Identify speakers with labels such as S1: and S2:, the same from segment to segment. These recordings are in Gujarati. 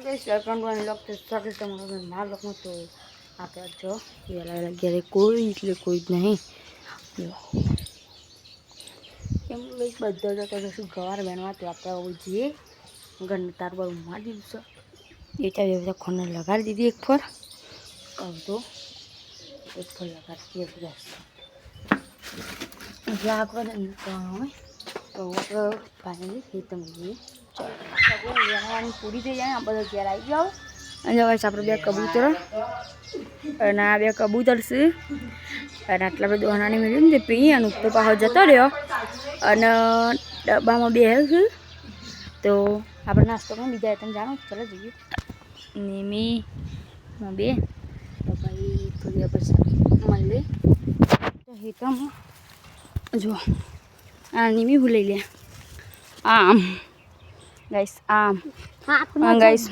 S1: વેલકમ ટુ સ્વાગત તમારું મારા લોકમાં તો આપણે જો વહેલા ઘરે કોઈ એટલે કોઈ જ નહીં એમ બધા જતો જશું ગવાર બનવા તો આપણે આવું જઈએ ઘરને તાર પર મારી દીધું છે એ ચાર બધા ખોને લગાડી દીધી એક ફર તો એક ફર લગાડી દીધી એટલે આગળ હોય તો આપણે ફાઇનલી ખેતમ જઈએ ચાલો વેણવાની પૂરી થઈ જાય આ બધા ઘેર આવી જાઓ અને હવે આપણે બે કબૂતર અને આ બે કબૂતર છે અને આટલા બધા દોનાની મેળવી ને પી અને ઉપર પાછો જતો રહ્યો અને ડબ્બામાં બે છે તો આપણે નાસ્તો પણ બીજા તમે જાણો ચાલો જઈએ નિમીમાં બે તો ભાઈ થોડી પછી મળી તો હેતામાં જો આ નિમી ભૂલાઈ લે આમ ગાઈસ આમ હા ગાઈસ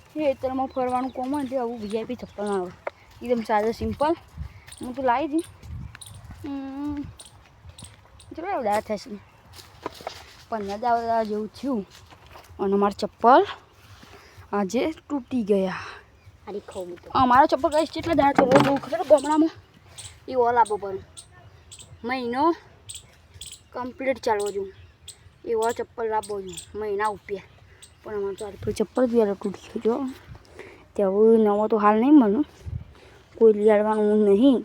S1: ખેતરમાં ફરવાનું કોમ હોય તે આવું વીઆઈપી ચપ્પલ ના આવે એકદમ સાદા સિમ્પલ હું તો લાવી હતી ચલો એવડા થશે 15 જેવું થયું અને મારા ચપ્પલ આજે તૂટી ગયા અમારા ચપ્પલ ગાઈસ કેટલા દાડા ચલો બહુ ખબર ગામડામાં એ ઓલ આપવો પડે મહિનો કમ્પ્લીટ ચાલવો જોઈએ એવા ચપ્પલ લાવવો જોઈએ મહિના ઉપર પણ અમારે તો આટલું ચપ્પલ બી અલગ તૂટી ગયો ત્યાં નવો તો હાલ નહીં મળે કોઈ લેવાનું નહીં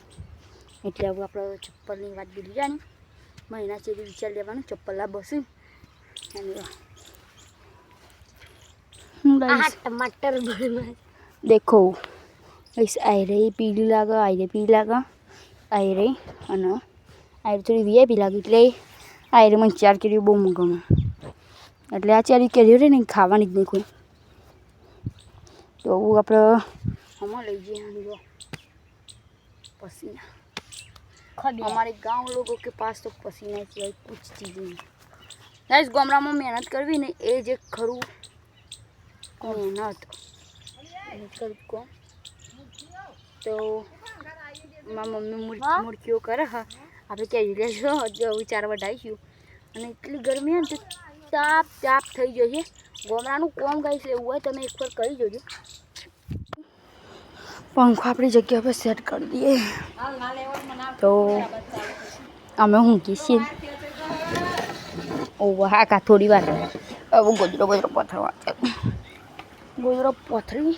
S1: એટલે હવે આપણે ચપ્પલની વાત બીજી જાણી મહિના સુધી વિચાર લેવાનું ચપ્પલ લાવશે टमाटर देखो इस आई रही पीली लागा आई रही पीली लागा आई रही અને आई थोड़ी वीआईपी लागी એટલે आई रही મને 4 કેરીઓ બહુ ગમે એટલે આ 4 કેરીઓ રે ને ખાવાની જ નહીં કોઈ તો આપણે હમણાં લઈ જઈએ જો पसीना हमारे गांव लोगों के पास तो पसीना की कुछ चीज़ नहीं गाइस गामड़ा में मेहनत करवी ने ए जे खरू मेहनत को तो मारा मम्मी मुर्गियों करे हाँ આપણે કહી લેજો હજુ વિચાર વઢાઈશું અને એટલી ગરમી હોય ને તાપ તાપ થઈ જશે ગામડાનું કોમ ગાઈશ એવું હોય તમે એકવાર કરી જોજો પંખો આપણી જગ્યા પર સેટ કરી દઈએ તો અમે ઊંઘી છીએ ઓ હા કા થોડી વાર હવે ગોદરો પથરવા ગોદરો પથરી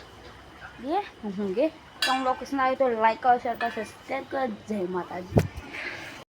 S1: દે ઊંઘે તો લોકેશન આવે તો લાઈક કરો શેર કરો સબસ્ક્રાઈબ કરો જય માતાજી